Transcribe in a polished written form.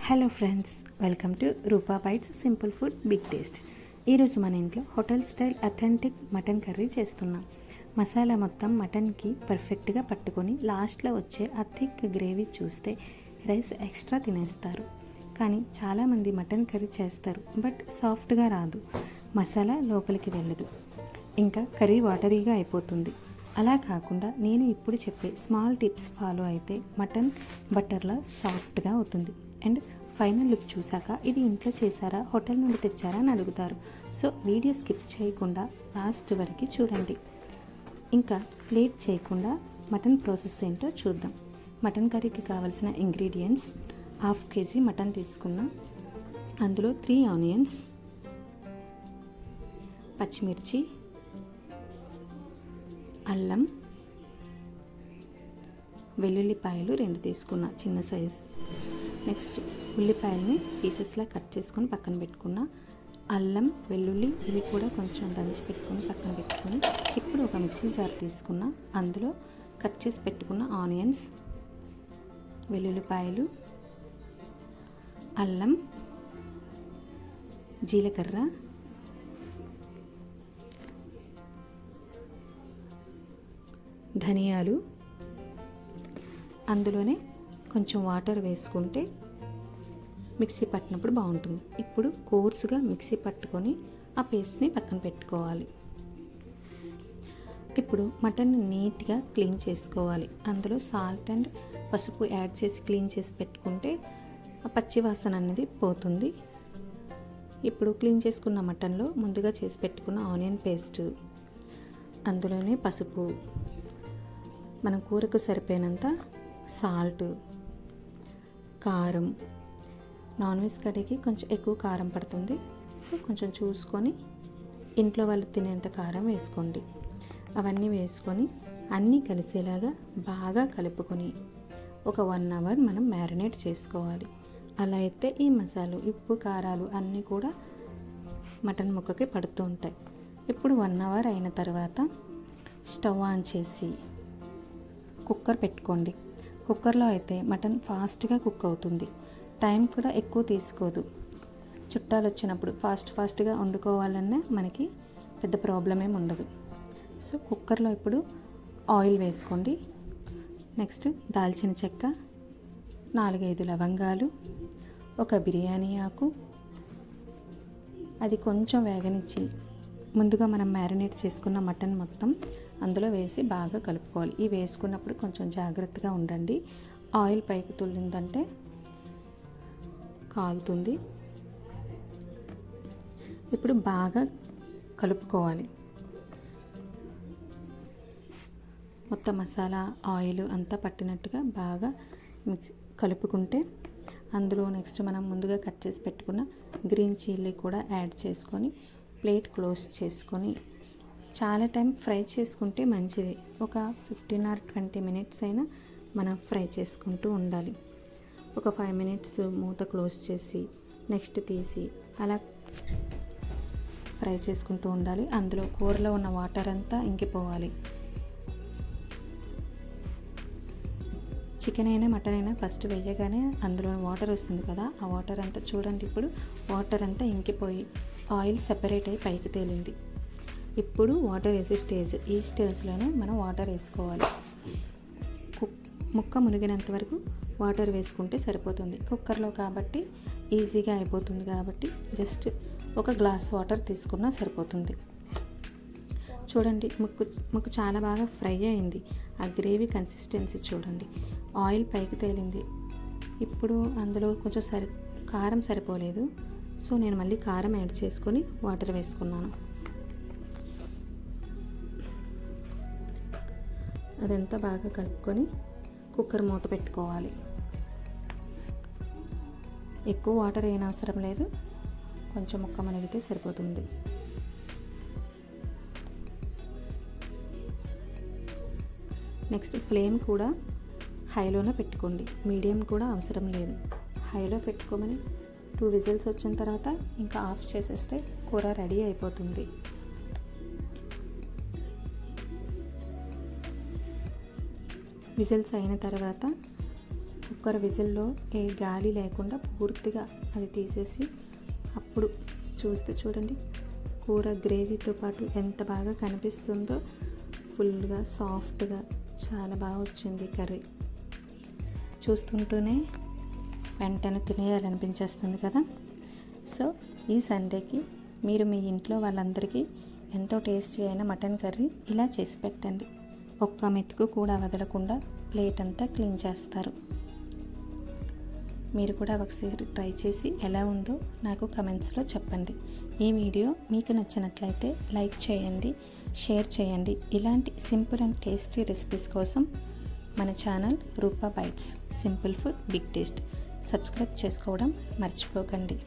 Hello friends, welcome to Roopa bites simple food big taste. ఈరోజు మన ఇంట్లో hotel style authentic mutton curry చేస్తున్నాం. మసాలా మొత్తం మటన్కి పర్ఫెక్ట్గా పట్టుకొని లాస్ట్లో వచ్చే ఆ థిక్ గ్రేవీ చూస్తే రైస్ ఎక్స్ట్రా తినేస్తారు. కానీ చాలామంది మటన్ కర్రీ చేస్తారు, బట్ సాఫ్ట్గా రాదు, మసాలా లోపలికి వెళ్ళదు, ఇంకా కర్రీ వాటరీగా అయిపోతుంది. అలా కాకుండా నేను ఇప్పుడు చెప్పే స్మాల్ టిప్స్ ఫాలో అయితే మటన్ బటర్లా సాఫ్ట్గా అవుతుంది. అండ్ ఫైనల్ లుక్ చూసాక ఇది ఇంట్లో చేశారా, హోటల్ నుండి తెచ్చారా అని అడుగుతారు. సో వీడియో స్కిప్ చేయకుండా లాస్ట్ వరకు చూడండి. ఇంకా లేట్ చేయకుండా మటన్ ప్రాసెస్ ఏంటో చూద్దాం. మటన్ కర్రీకి కావాల్సిన ఇంగ్రీడియంట్స్: 1/2 kg మటన్ తీసుకున్నా, అందులో 3 ఆనియన్స్, పచ్చిమిర్చి, అల్లం, వెల్లుల్లిపాయలు 2 తీసుకున్నా చిన్న సైజు. నెక్స్ట్ ఉల్లిపాయలని పీసెస్లా కట్ చేసుకొని పక్కన పెట్టుకున్న, అల్లం వెల్లుల్లి ఇవి కూడా కొంచెం దంచి పెట్టుకొని పక్కన పెట్టుకొని, ఇప్పుడు ఒక మిక్సీ జార్ తీసుకున్న, అందులో కట్ చేసి పెట్టుకున్న ఆనియన్స్, వెల్లుల్లిపాయలు, అల్లం, జీలకర్ర, ధనియాలు, అందులోనే కొంచెం వాటర్ వేసుకుంటే మిక్సీ పట్టినప్పుడు బాగుంటుంది. ఇప్పుడు కోర్సుగా మిక్సీ పట్టుకొని ఆ పేస్ట్ని పక్కన పెట్టుకోవాలి. ఇప్పుడు మటన్ నీట్గా క్లీన్ చేసుకోవాలి. అందులో సాల్ట్ అండ్ పసుపు యాడ్ చేసి క్లీన్ చేసి పెట్టుకుంటే ఆ పచ్చి వాసన అనేది పోతుంది. ఇప్పుడు క్లీన్ చేసుకున్న మటన్లో ముందుగా చేసి పెట్టుకున్న ఆనియన్ పేస్ట్, అందులోనే పసుపు, మనం కూరకు సరిపోయినంత సాల్ట్, కారం, నాన్ వెజ్ కర్రీకి కొంచెం ఎక్కువ కారం పడుతుంది, సో కొంచెం చూసుకొని ఇంట్లో వాళ్ళు తినేంత కారం వేసుకోండి. అవన్నీ వేసుకొని అన్నీ కలిసేలాగా బాగా కలుపుకొని ఒక 1 అవర్ మనం మ్యారినేట్ చేసుకోవాలి. అలా అయితే ఈ మసాలు, ఉప్పు, కారాలు అన్నీ కూడా మటన్ ముక్కకి పడుతూ ఉంటాయి. ఇప్పుడు 1 అవర్ అయిన తర్వాత స్టవ్ ఆన్ చేసి కుక్కర్ పెట్టుకోండి. కుక్కర్లో అయితే మటన్ ఫాస్ట్గా కుక్ అవుతుంది, టైం కూడా ఎక్కువ తీసుకోదు. చుట్టాలు వచ్చినప్పుడు ఫాస్ట్గా వండుకోవాలన్నా మనకి పెద్ద ప్రాబ్లం ఏమి ఉండదు. సో కుక్కర్లో ఇప్పుడు ఆయిల్ వేసుకోండి. నెక్స్ట్ దాల్చిన చెక్క, 4-5 లవంగాలు, ఒక బిర్యానీ ఆకు, అది కొంచెం వేగనిచ్చి ముందుగా మనం మ్యారినేట్ చేసుకున్న మటన్ మొత్తం అందులో వేసి బాగా కలుపుకోవాలి. ఇవి వేసుకున్నప్పుడు కొంచెం జాగ్రత్తగా ఉండండి. ఆయిల్ పైకి తుల్లిందంటే కాలుతుంది. ఇప్పుడు బాగా కలుపుకోవాలి. మొత్తం మసాలా, ఆయిల్ అంతా పట్టినట్టుగా బాగా కలుపుకుంటే అందులో నెక్స్ట్ మనం ముందుగా కట్ చేసి పెట్టుకున్న గ్రీన్ చిల్లీ కూడా యాడ్ చేసుకొని ప్లేట్ క్లోజ్ చేసుకొని చాలా టైం ఫ్రై చేసుకుంటే మంచిది. ఒక 15 or 20 minutes అయినా మనం ఫ్రై చేసుకుంటూ ఉండాలి. ఒక 5 minutes మూత క్లోజ్ చేసి నెక్స్ట్ తీసి అలా ఫ్రై చేసుకుంటూ ఉండాలి. అందులో కూరలో ఉన్న వాటర్ అంతా ఇంకిపోవాలి. చికెన్ అయినా మటన్ అయినా ఫస్ట్ వేయగానే అందులో వాటర్ వస్తుంది కదా, ఆ వాటర్ అంతా చూడండి. ఇప్పుడు వాటర్ అంతా ఇంకిపోయి ఆయిల్ సెపరేట్ అయ్యి పైకి తేలింది. ఇప్పుడు వాటర్ వేసే స్టేజ్, ఈ స్టేజ్లోనే మనం వాటర్ వేసుకోవాలి. ముక్క మునిగినంత వరకు వాటర్ వేసుకుంటే సరిపోతుంది. కుక్కర్లో కాబట్టి ఈజీగా అయిపోతుంది కాబట్టి జస్ట్ ఒక గ్లాస్ వాటర్ తీసుకున్నా సరిపోతుంది. చూడండి, ముక్కు చాలా బాగా ఫ్రై అయింది. ఆ గ్రేవీ కన్సిస్టెన్సీ చూడండి, ఆయిల్ పైకి తేలింది. ఇప్పుడు అందులో కొంచెం కారం సరిపోలేదు, సో నేను మళ్ళీ కారం యాడ్ చేసుకొని వాటర్ వేసుకున్నాను. అదంతా బాగా కలుపుకొని కుక్కర్ మూత పెట్టుకోవాలి. ఎక్కువ వాటర్ ఏం అవసరం లేదు, కొంచెం ముక్క మునిగితే సరిపోతుంది. నెక్స్ట్ ఫ్లేమ్ కూడా హైలోనే పెట్టుకోండి, మీడియం కూడా అవసరం లేదు. హైలో పెట్టుకోమని 2 విజిల్స్ వచ్చిన తర్వాత ఇంకా ఆఫ్ చేసేస్తే కూర రెడీ అయిపోతుంది. విజిల్స్ అయిన తర్వాత కుక్కర్ విజిల్లో ఏ గాలి లేకుండా పూర్తిగా అది తీసేసి అప్పుడు చూస్తే చూడండి కూర గ్రేవీతో పాటు ఎంత బాగా కనిపిస్తుందో. ఫుల్గా సాఫ్ట్గా చాలా బాగా వచ్చింది కర్రీ. చూస్తుంటూనే వెంటనే తినేయాలనిపించేస్తుంది కదా. సో ఈ సండేకి మీరు మీ ఇంట్లో వాళ్ళందరికీ ఎంతో టేస్టీ అయిన మటన్ కర్రీ ఇలా చేసి పెట్టండి. ఒక్క మెతుకు కూడా వదలకుండా ప్లేట్ అంతా క్లీన్ చేస్తారు. మీరు కూడా ఒకసారి ట్రై చేసి ఎలా ఉందో నాకు కమెంట్స్లో చెప్పండి. ఈ వీడియో మీకు నచ్చినట్లయితే లైక్ చేయండి, షేర్ చేయండి. ఇలాంటి సింపుల్ అండ్ టేస్టీ రెసిపీస్ కోసం మన channel Roopa bites simple food big taste subscribe చేసుకోవడం మర్చిపోకండి.